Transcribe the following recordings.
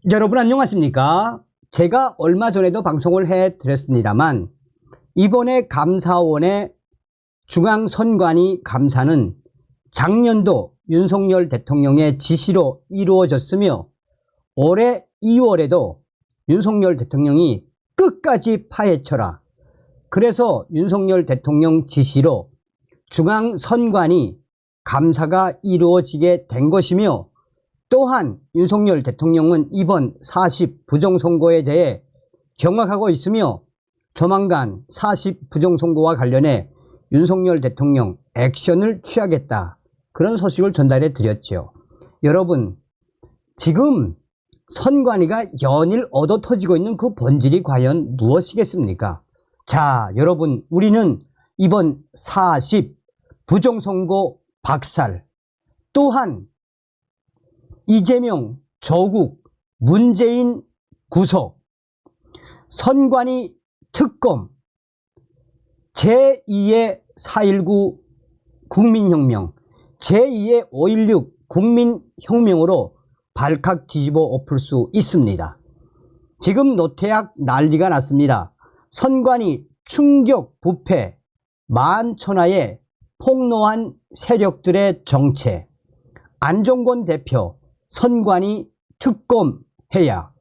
여러분 안녕하십니까? 제가 얼마 전에도 방송을 해드렸습니다만 이번에 감사원의 중앙선관위 감사는 작년도 윤석열 대통령의 지시로 이루어졌으며 올해 2월에도 윤석열 대통령이 끝까지 파헤쳐라. 그래서 윤석열 대통령 지시로 중앙선관위 감사가 이루어지게 된 것이며 또한 윤석열 대통령은 이번 40 부정선거에 대해 경악하고 있으며 조만간 40 부정선거와 관련해 윤석열 대통령 액션을 취하겠다. 그런 소식을 전달해 드렸죠. 여러분, 지금 선관위가 연일 얻어 터지고 있는 그 본질이 과연 무엇이겠습니까? 자, 여러분, 우리는 이번 40 부정선거 박살, 또한 이재명, 조국, 문재인 구속, 선관위 특검, 제2의 4.19 국민혁명, 제2의 5.16 국민혁명으로 발칵 뒤집어 엎을 수 있습니다. 지금 노태악 난리가 났습니다. 선관위 충격 부패, 만천하에 폭로한 세력들의 정체, 안종권 대표 선관위 특검해야.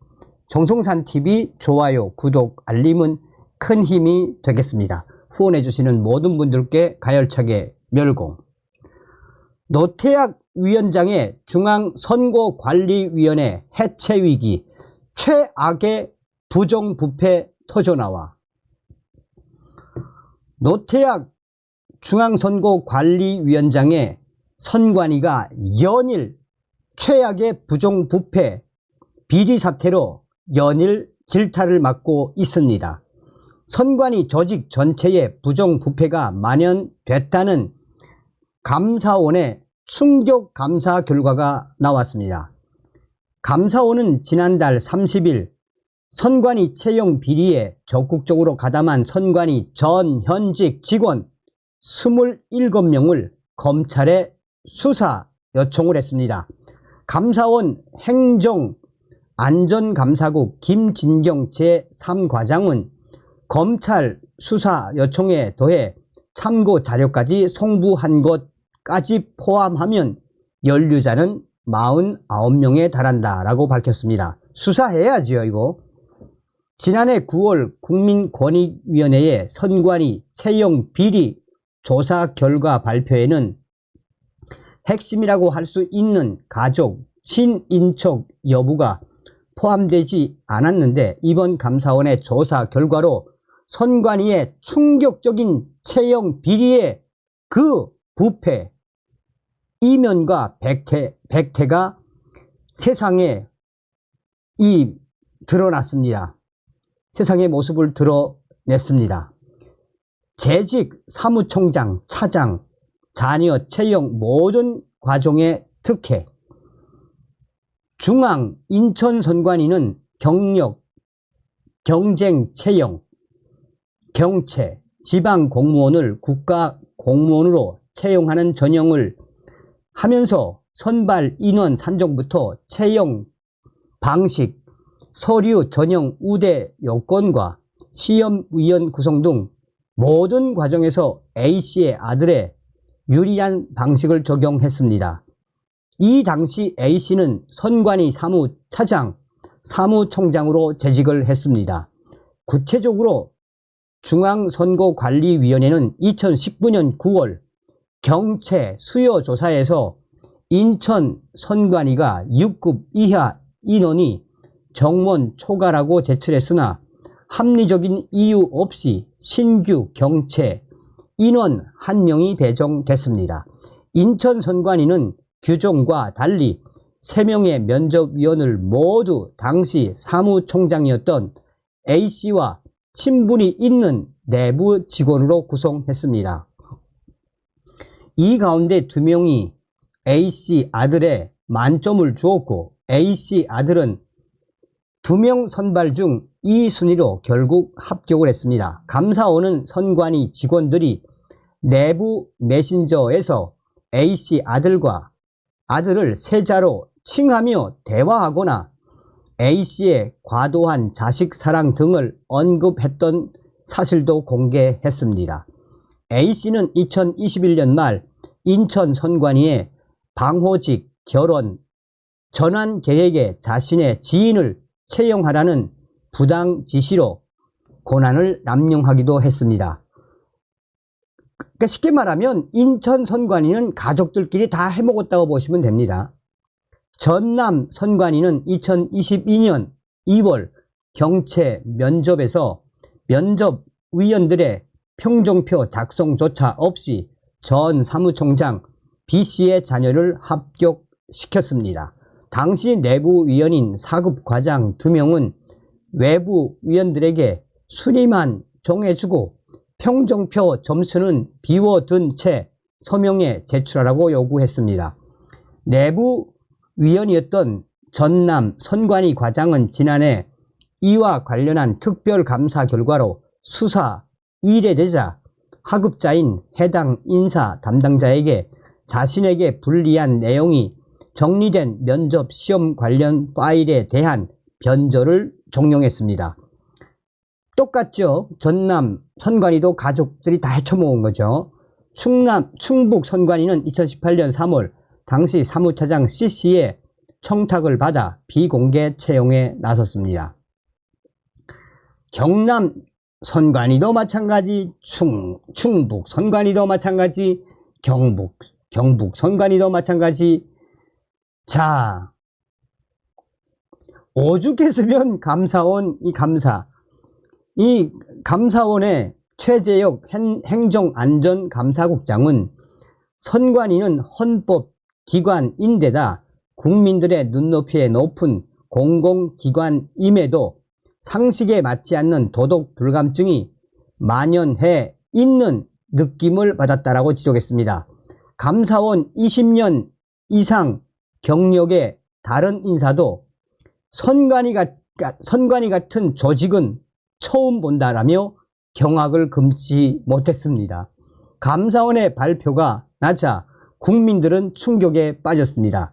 정성산TV 좋아요, 구독, 알림은 큰 힘이 되겠습니다. 후원해 주시는 모든 분들께 가열차게 멸공. 노태악 위원장의 중앙선거관리위원회 해체위기, 최악의 부정부패 터져나와. 노태악 중앙선거관리위원장의 선관위가 연일 최악의 부정부패 비리사태로 연일 질타를 받고 있습니다. 선관위 조직 전체에 부정부패가 만연됐다는 감사원의 충격 감사 결과가 나왔습니다. 감사원은 지난달 30일 선관위 채용 비리에 적극적으로 가담한 선관위 전 현직 직원 27명을 검찰에 수사 요청을 했습니다. 감사원 행정안전감사국 김진경 제3과장은 검찰 수사 요청에 더해 참고 자료까지 송부한 것까지 포함하면 연루자는 49명에 달한다 라고 밝혔습니다. 수사해야지요 이거. 지난해 9월 국민권익위원회의 선관위 채용 비리 조사 결과 발표에는 핵심이라고 할 수 있는 가족, 친인척 여부가 포함되지 않았는데 이번 감사원의 조사 결과로 선관위의 충격적인 채용 비리의 그 부패, 이면과 백태가 세상에 드러났습니다. 세상의 모습을 드러냈습니다. 재직 사무총장, 차장, 자녀 채용 모든 과정의 특혜. 중앙 인천선관위는 경력, 경쟁 채용, 경채, 지방 공무원을 국가 공무원으로 채용하는 전형을 하면서 선발 인원 산정부터 채용 방식, 서류 전형 우대 요건과 시험위원 구성 등 모든 과정에서 A씨의 아들의 유리한 방식을 적용했습니다. 이 당시 A씨는 선관위 사무차장, 사무총장으로 재직을 했습니다. 구체적으로 중앙선거관리위원회는 2019년 9월 경채 수요조사에서 인천 선관위가 6급 이하 인원이 정원 초과라고 제출했으나 합리적인 이유 없이 신규 경채 인원 1명이 배정됐습니다. 인천 선관위는 규정과 달리 3명의 면접위원을 모두 당시 사무총장이었던 A씨와 친분이 있는 내부 직원으로 구성했습니다. 이 가운데 2명이 A씨 아들에 만점을 주었고 A씨 아들은 2명 선발 중 2순위로 결국 합격을 했습니다. 감사원은 선관위 직원들이 내부 메신저에서 A씨 아들을 세자로 칭하며 대화하거나 A씨의 과도한 자식 사랑 등을 언급했던 사실도 공개했습니다. A씨는 2021년 말 인천 선관위에 방호직 결혼 전환 계획에 자신의 지인을 채용하라는 부당 지시로 권한을 남용하기도 했습니다. 그러니까 쉽게 말하면 인천 선관위는 가족들끼리 다 해먹었다고 보시면 됩니다. 전남 선관위는 2022년 2월 경체 면접에서 면접위원들의 평정표 작성조차 없이 전 사무총장 B씨의 자녀를 합격시켰습니다. 당시 내부위원인 4급 과장 2명은 외부 위원들에게 순위만 정해주고 평정표 점수는 비워둔 채 서명에 제출하라고 요구했습니다. 내부 위원이었던 전남 선관위 과장은 지난해 이와 관련한 특별감사 결과로 수사 의뢰되자 하급자인 해당 인사 담당자에게 자신에게 불리한 내용이 정리된 면접 시험 관련 파일에 대한 변조를 종용했습니다. 똑같죠. 전남 선관위도 가족들이 다 헤쳐모은 거죠. 충북 선관위는 2018년 3월 당시 사무차장 C씨의 청탁을 받아 비공개 채용에 나섰습니다. 경남 선관위도 마찬가지, 충북 선관위도 마찬가지, 경북 선관위도 마찬가지. 자, 오죽했으면 이 감사원의 최재혁 행정안전감사국장은 선관위는 헌법기관인데다 국민들의 눈높이에 높은 공공기관임에도 상식에 맞지 않는 도덕 불감증이 만연해 있는 느낌을 받았다라고 지적했습니다. 감사원 20년 이상 경력의 다른 인사도 선관위 같은 조직은 처음 본다라며 경악을 금치 못했습니다. 감사원의 발표가 나자 국민들은 충격에 빠졌습니다.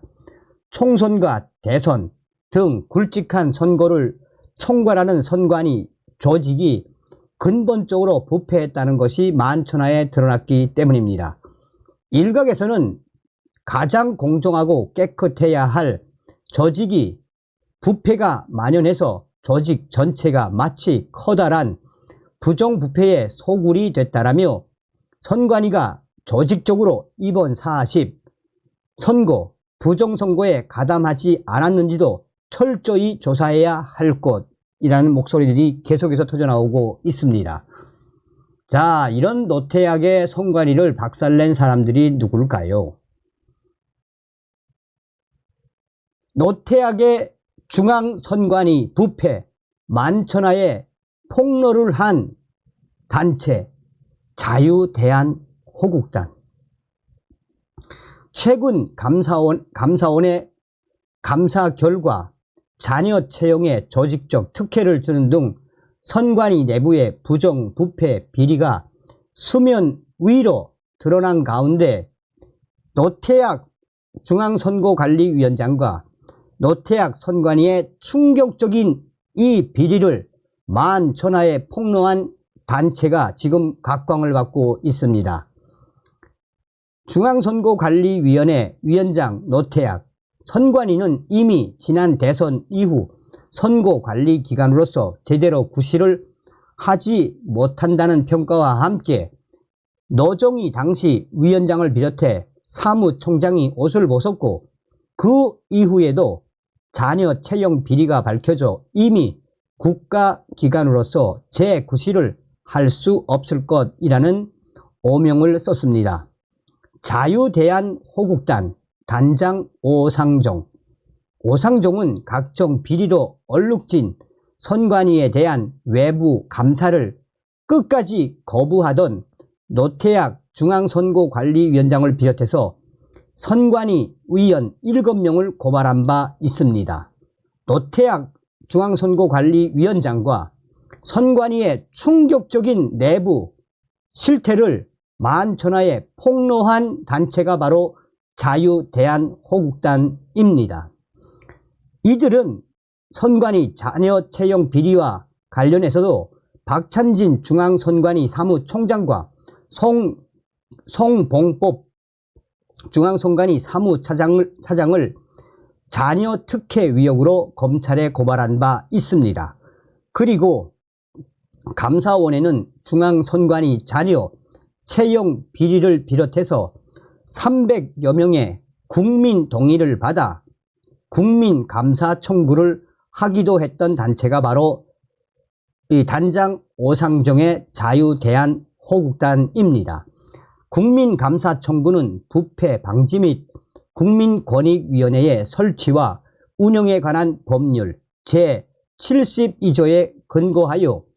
총선과 대선 등 굵직한 선거를 총괄하는 선관위 조직이 근본적으로 부패했다는 것이 만천하에 드러났기 때문입니다. 일각에서는 가장 공정하고 깨끗해야 할 조직이 부패가 만연해서 조직 전체가 마치 커다란 부정부패의 소굴이 됐다라며 선관위가 조직적으로 이번 40 선거, 부정선거에 가담하지 않았는지도 철저히 조사해야 할 것이라는 목소리들이 계속해서 터져나오고 있습니다. 자, 이런 노태악의 선관위를 박살낸 사람들이 누굴까요? 노태악의 중앙선관위 부패 만천하에 폭로를 한 단체 자유대한호국단. 최근 감사원의 감사 결과 자녀 채용에 조직적 특혜를 주는 등 선관위 내부의 부정 부패 비리가 수면 위로 드러난 가운데 노태악 중앙선거관리위원장과 노태악 선관위의 충격적인 이 비리를 만천하에 폭로한 단체가 지금 각광을 받고 있습니다. 중앙선거관리위원회 위원장 노태악, 선관위는 이미 지난 대선 이후 선거관리기관으로서 제대로 구실을 하지 못한다는 평가와 함께 노정희 당시 위원장을 비롯해 사무총장이 옷을 벗었고 그 이후에도 자녀 채용 비리가 밝혀져 이미 국가기관으로서 재구실을 할 수 없을 것이라는 오명을 썼습니다. 자유대한호국단 단장 오상종은 각종 비리로 얼룩진 선관위에 대한 외부 감사를 끝까지 거부하던 노태악 중앙선거관리위원장을 비롯해서 선관위 위원 7명을 고발한 바 있습니다. 노태악 중앙선거관리위원장과 선관위의 충격적인 내부 실태를 만천하에 폭로한 단체가 바로 자유대한호국단입니다. 이들은 선관위 자녀 채용 비리와 관련해서도 박찬진 중앙선관위 사무총장과 송봉법 중앙선관위 사무차장을 자녀 특혜 의혹으로 검찰에 고발한 바 있습니다. 그리고 감사원에는 중앙선관위 자녀 채용 비리를 비롯해서 300여 명의 국민 동의를 받아 국민감사 청구를 하기도 했던 단체가 바로 이 단장 오상정의 자유대한호국단입니다. 국민감사 청구는 부패 방지 및 국민권익위원회의 설치와 운영에 관한 법률 제72조에 근거하여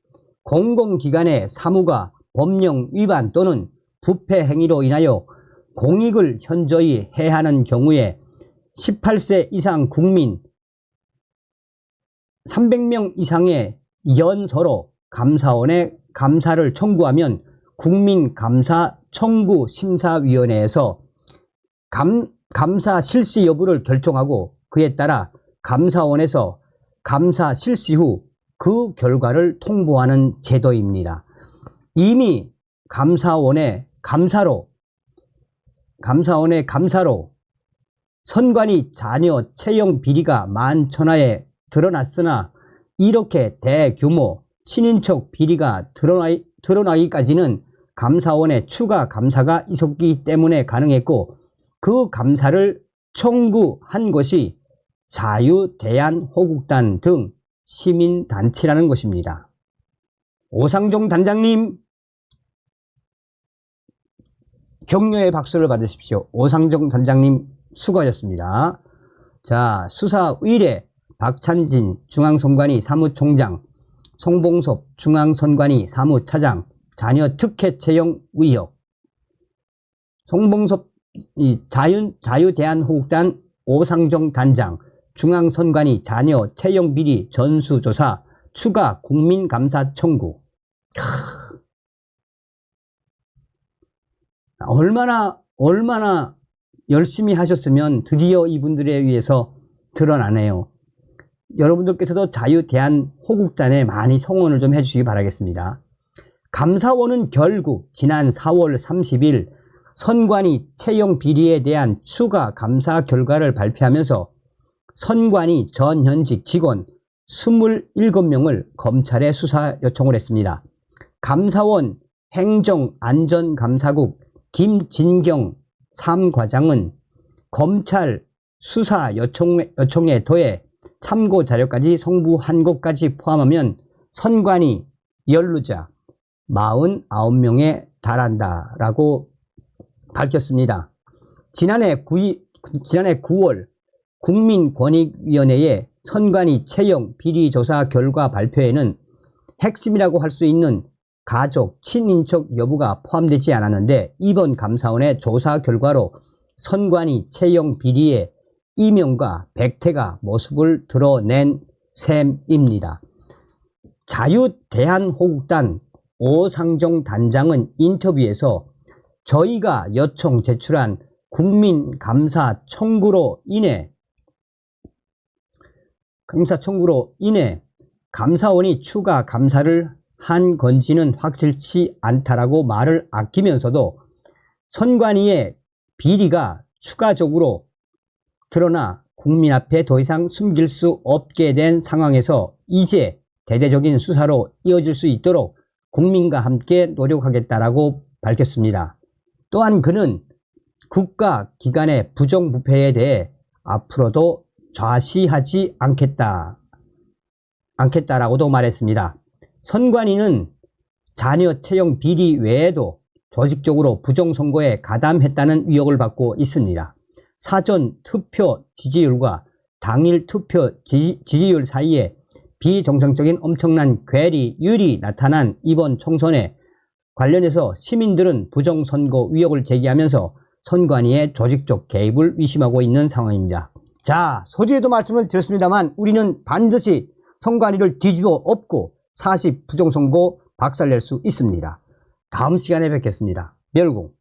공공기관의 사무가 법령 위반 또는 부패 행위로 인하여 공익을 현저히 해하는 경우에 18세 이상 국민 300명 이상의 연서로 감사원에 감사를 청구하면 국민감사 청구심사위원회에서 감사 실시 여부를 결정하고 그에 따라 감사원에서 감사 실시 후 그 결과를 통보하는 제도입니다. 이미 감사원의 감사로 선관위 자녀 채용 비리가 만천하에 드러났으나 이렇게 대규모 친인척 비리가 드러나기까지는 감사원의 추가 감사가 있었기 때문에 가능했고 그 감사를 청구한 것이 자유대한호국단 등 시민단체라는 것입니다. 오상종 단장님 격려의 박수를 받으십시오. 오상종 단장님 수고하셨습니다. 자, 수사 의뢰 박찬진 중앙선관위 사무총장, 송봉섭 중앙선관위 사무차장 자녀 특혜 채용 의혹, 송봉섭 자유대한호국단 오상종 단장 중앙선관위 자녀 채용 비리 전수조사 추가 국민감사 청구. 얼마나 열심히 하셨으면 드디어 이분들에 의해서 드러나네요. 여러분들께서도 자유대한호국단에 많이 성원을 좀 해주시기 바라겠습니다. 감사원은 결국 지난 4월 30일 선관위 채용 비리에 대한 추가 감사 결과를 발표하면서 선관위 전현직 직원 27명을 검찰에 수사 요청을 했습니다. 감사원 행정안전감사국 김진경 3과장은 검찰 수사 요청에 더해 참고 자료까지 송부한 것까지 포함하면 선관위 연루자 49명에 달한다라고 밝혔습니다. 지난해 9월 국민권익위원회의 선관위 채용 비리조사 결과 발표에는 핵심이라고 할 수 있는 가족, 친인척 여부가 포함되지 않았는데 이번 감사원의 조사 결과로 선관위 채용 비리의 이명과 백태가 모습을 드러낸 셈입니다. 자유대한호국단 오상종 단장은 인터뷰에서 저희가 요청 제출한 국민감사 청구로 인해 감사원이 추가 감사를 한 건지는 확실치 않다라고 말을 아끼면서도 선관위의 비리가 추가적으로 드러나 국민 앞에 더 이상 숨길 수 없게 된 상황에서 이제 대대적인 수사로 이어질 수 있도록 국민과 함께 노력하겠다라고 밝혔습니다. 또한 그는 국가기관의 부정부패에 대해 앞으로도 좌시하지 않겠다라고도 말했습니다. 선관위는 자녀 채용 비리 외에도 조직적으로 부정선거에 가담했다는 의혹을 받고 있습니다. 사전 투표 지지율과 당일 투표 지지율 사이에 비정상적인 엄청난 괴리율이 나타난 이번 총선에 관련해서 시민들은 부정선거 의혹을 제기하면서 선관위의 조직적 개입을 의심하고 있는 상황입니다. 자, 소지에도 말씀을 드렸습니다만 우리는 반드시 선관위를 뒤집어 엎고 40 부정선거 박살낼 수 있습니다. 다음 시간에 뵙겠습니다. 멸공.